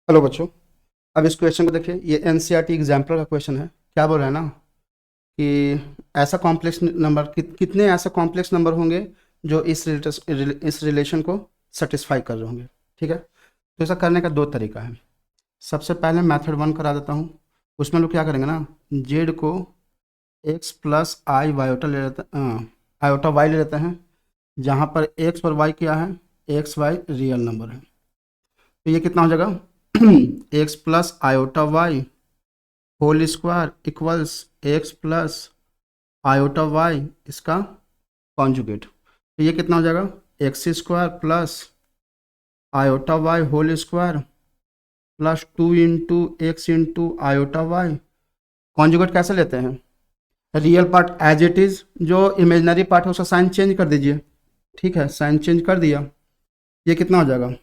Hello बच्चों। अब इस क्वेश्चन को देखिए, ये एनसीईआरटी एग्जाम्पल का क्वेश्चन है। क्या बोल रहा है ना कि ऐसा कॉम्प्लेक्स नंबर कितने ऐसे कॉम्प्लेक्स नंबर होंगे जो इस रिलेशन को सेटिस्फाई कर रहे होंगे। ठीक है, तो ऐसा करने का दो तरीका है। सबसे पहले मेथड वन करा देता हूँ। उसमें लोग क्या करेंगे ना, जेड को एक्स प्लस आई वायोटा ले लेते आयोटा वाई ले लेते हैं, जहाँ पर एक्स और वाई क्या है, एक्स वाई रियल नंबर है। तो ये कितना हो जाएगा, x plus iota y whole square equals x plus iota y इसका कॉन्जुगेट। तो ये कितना हो जाएगा, x square plus iota y whole square plus 2 × x iota y. Conjugate कैसे लेते हैं, real part as it is, जो इमेजनरी पार्ट है उसका साइन चेंज कर दीजिए। ठीक है, साइन चेंज कर दिया। ये कितना हो जाएगा,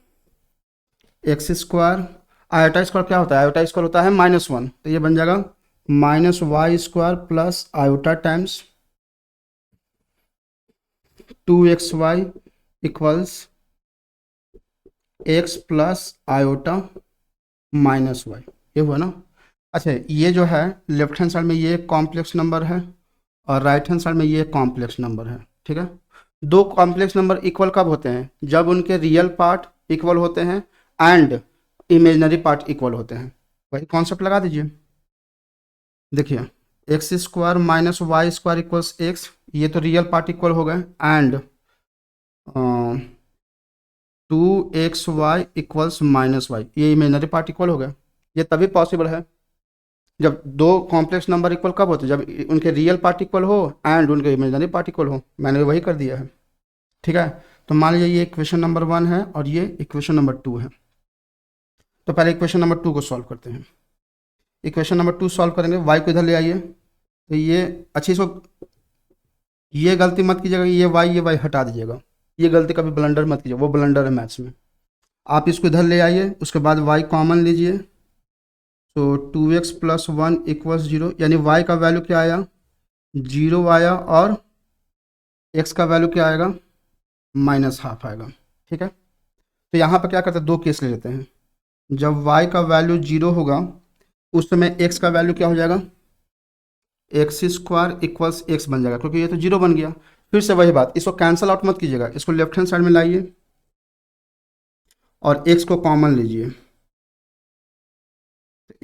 एक्स स्क्वायर, आयोटा स्क्वायर क्या होता है, आयोटा स्क्वायर होता है -1, तो ये बन जाएगा -y² plus iota times 2xy equals x plus iota -y। ये हुआ ना। अच्छा, ये जो है लेफ्ट हैंड साइड में ये कॉम्प्लेक्स नंबर है और राइट हैंड साइड में ये कॉम्प्लेक्स नंबर है। ठीक है, दो कॉम्प्लेक्स नंबर इक्वल कब होते हैं, जब उनके रियल पार्ट इक्वल होते हैं एंड इमेजनरी पार्ट इक्वल होते हैं। वही कॉन्सेप्ट लगा दीजिए। देखिए, x square minus y square equals x, ये तो रियल पार्ट इक्वल हो गए, एंड 2xy इक्वल्स -y, ये इमेजनरी पार्ट इक्वल हो गया। ये तभी पॉसिबल है जब दो कॉम्प्लेक्स नंबर इक्वल कब होते हैं, जब उनके रियल पार्ट इक्वल हो एंड उनके इमेजनरी पार्ट इक्वल हो। मैंने वही कर दिया है। ठीक है, तो मान लीजिए ये इक्वेशन नंबर 1 है और ये इक्वेशन नंबर 2 है। तो पहले इक्वेशन नंबर 2 को सॉल्व करते हैं। इक्वेशन नंबर 2 सॉल्व करेंगे, y को इधर ले आइए। तो ये अच्छी सो ये गलती मत कीजिएगा, ये वाई हटा दीजिएगा। ये गलती कभी ब्लंडर मत कीजिए, वो ब्लंडर है मैथ्स में। आप इसको इधर ले आइए, उसके बाद y कॉमन लीजिए। तो 2x प्लस 1 इक्वल्स 0, यानी y का वैल्यू क्या आया, 0 आया, और x का वैल्यू क्या आएगा, -½ आएगा। ठीक है, तो यहाँ पर क्या करते हैं, दो केस ले लेते हैं। जब y का वैल्यू 0 होगा उस समय x का वैल्यू क्या हो जाएगा, x² इक्वल्स x बन जाएगा, क्योंकि ये तो 0 बन गया। फिर से वही बात, इसको कैंसिल आउट मत कीजिएगा, इसको लेफ्ट हैंड साइड में लाइए और x को कॉमन लीजिए।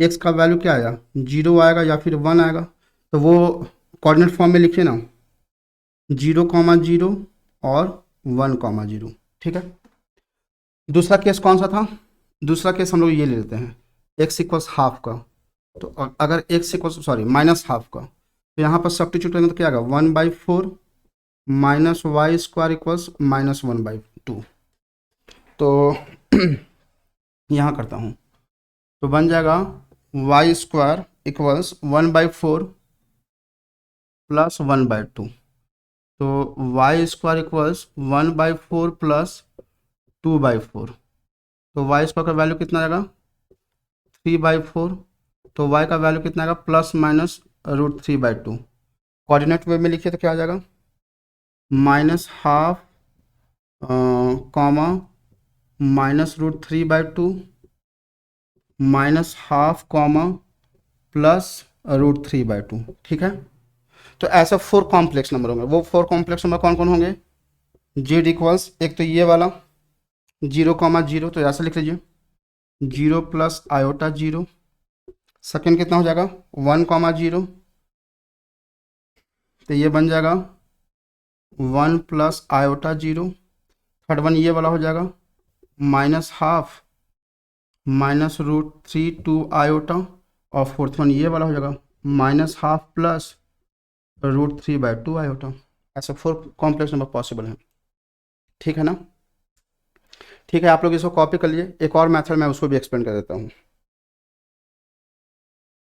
x का वैल्यू क्या आया, 0 आएगा या फिर 1 आएगा। तो वो कोऑर्डिनेट फॉर्म में लिखिए ना, 0,0 और 1,0। ठीक है, दूसरा केस कौन सा था, दूसरा केस हम लोग ये ले लेते हैं, x इक्वल्स हाफ का। तो अगर x इक्वल्स -½ का, तो यहाँ पर सब्स्टिट्यूट करेंगे तो क्या आएगा, 1/4 -y² इक्वल्स -1/2। तो यहाँ करता हूँ, तो बन जाएगा y² इक्वल्स 1/4 प्लस 1/2। तो y² इक्वल्स 1/4 प्लस 2/4। तो y² का वैल्यू कितना आएगा, 3/4। तो y का वैल्यू कितना आएगा, ±√3/2। कोऑर्डिनेट वे में लिखिए तो क्या आ जाएगा, -½ कॉमा -√3/2 -½ कॉमा +√3/2। ठीक है, तो ऐसा 4 कॉम्प्लेक्स नंबर होंगे। वो 4 कॉम्प्लेक्स नंबर कौन कौन होंगे, जेड इक्वल्स, एक तो ये वाला 0,0, तो ऐसा लिख लीजिए 0 प्लस आयोटा 0। सेकेंड कितना हो जाएगा, 1,0, तो ये बन जाएगा 1 प्लस आयोटा 0। थर्ड वन ये वाला हो जाएगा -½ -√3 आयोटा, और फोर्थ वन ये वाला हो जाएगा -½ प्लस √3/2 आयोटा। ऐसे 4 कॉम्प्लेक्स नंबर पॉसिबल हैं। ठीक है ना, ठीक है, आप लोग इसको कॉपी कर लिए। एक और मेथड मैं उसको भी एक्सप्लेन कर देता हूँ।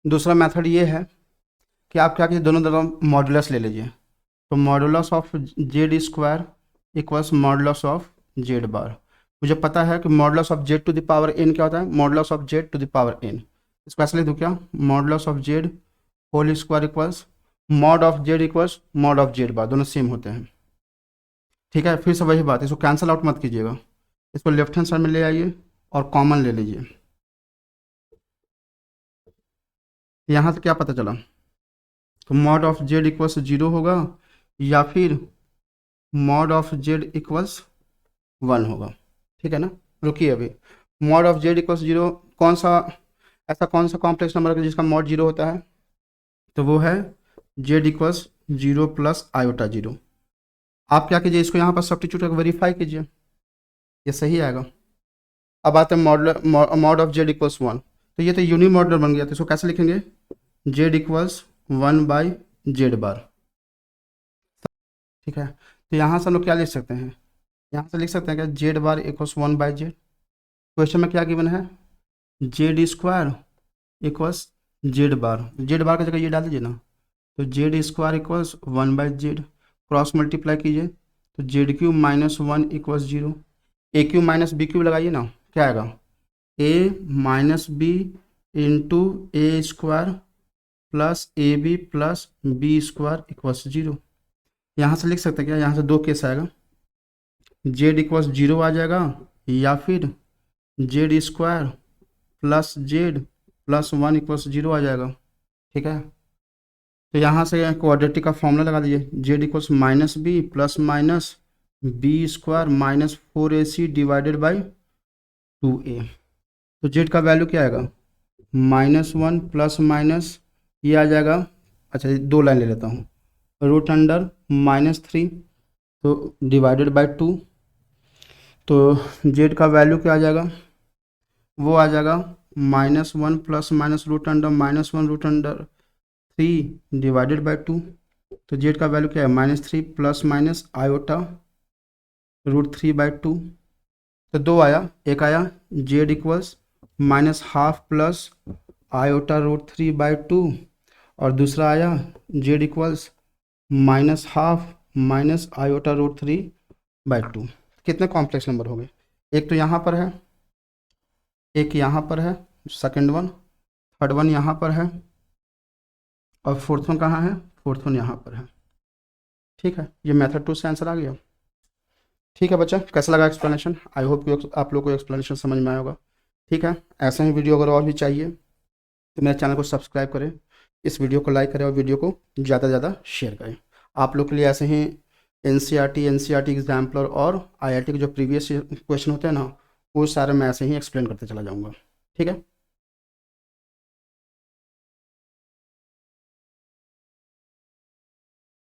दूसरा मेथड ये है कि आप क्या कीजिए, दोनों तरफ मॉडुलस ले लीजिए। तो modulus of z² equals modulus of z²। मुझे पता है कि मॉडुलस ऑफ z⁴n क्या होता है, मॉडुलस ऑफ z⁴n। स्पेशली दो क्या, modulus of z whole square equals mod of z equals mod of z², दोनों सेम होते हैं। ठीक है, फिर से वही बात, इसको कैंसिल आउट मत कीजिएगा, इसको लेफ्ट हैंड साइड में ले आइए और कॉमन ले लीजिए। यहाँ से क्या पता चला, तो मॉड ऑफ जेड इक्वल्स 0 होगा या फिर मॉड ऑफ जेड इक्वल्स 1 होगा। ठीक है ना, रुकिए अभी। मॉड ऑफ जेड इक्वल्स 0, कौन सा ऐसा कौन सा कॉम्प्लेक्स नंबर है जिसका मॉड 0 होता है, तो वो है जेड इक्वल्स 0 प्लस आयोटा 0। आप क्या कीजिए, इसको यहाँ पर सब्स्टिट्यूट करके वेरीफाई कीजिए, ये सही आएगा। अब आते हैं मॉड ऑफ जेड इक्वल्स 1, तो ये तो यूनि मॉडुलर बन गया, तो इसको कैसे लिखेंगे, जेड इक्वल्स 1 बाई जेड बार। ठीक है, तो यहाँ से हम लोग क्या लिख सकते हैं, यहाँ से लिख सकते हैं क्या, Z bar equals 1 by Z. Question में क्या गिवन है, Z square equals Z bar की जगह ये डाल दीजिए ना, तो Z square equals 1 by Z, cross multiply कीजिए तो Z cube minus 1 equals 0, A cube minus B cube लगाइए ना, क्या आएगा, A minus B into A square plus A B plus B square equals 0। यहाँ से लिख सकते हैं क्या, यहाँ से दो केस आएगा, जेड इक्वल्स 0 आ जाएगा या फिर Z square plus Z plus 1 equals 0 आ जाएगा। ठीक है, तो यहाँ से क्वाड्रेटिक का फॉर्मूला लगा दीजिए, z equals minus b plus minus b square minus 4ac divided by 2a। तो जेड का वैल्यू क्या आएगा, -1 प्लस माइनस ये आ जाएगा, अच्छा दो लाइन ले लेता हूँ, रूट अंडर -3 तो डिवाइडेड बाई 2, तो जेड का वैल्यू क्या आ जाएगा, वो आ जाएगा -1 plus minus root under -1 root under 3 divided by 2, तो जेड का वैल्यू क्या है, -3 प्लस माइनस आयोटा √3/2। तो दो आया, एक आया जेड इक्वल्स -1/2 प्लस आयोटा √3/2 और दूसरा आया जेड इक्वल्स -1/2 माइनस आयोटा √3/2। कितने कॉम्प्लेक्स नंबर हो गए, एक तो यहाँ पर है, एक यहाँ पर है, सेकंड वन, थर्ड वन यहाँ पर है और फोर्थ वन कहाँ है, फोर्थ वन यहाँ पर है। ठीक है, ये मेथड 2 से आंसर आ गया। ठीक है बच्चा, कैसा लगा एक्सप्लेनेशन, आई होप आप लोग को एक्सप्लेनेशन समझ में आया होगा। ठीक है, ऐसा ही वीडियो अगर और भी चाहिए तो मेरे चैनल को सब्सक्राइब करें, इस वीडियो को लाइक करें और वीडियो को ज़्यादा से ज़्यादा शेयर करें। आप लोग के लिए ऐसे ही एनसीईआरटी एग्जाम्पलर और आईआईटी के जो प्रीवियस क्वेश्चन होते हैं ना, वो सारे मैं ऐसे ही एक्सप्लेन करते चला जाऊँगा। ठीक है।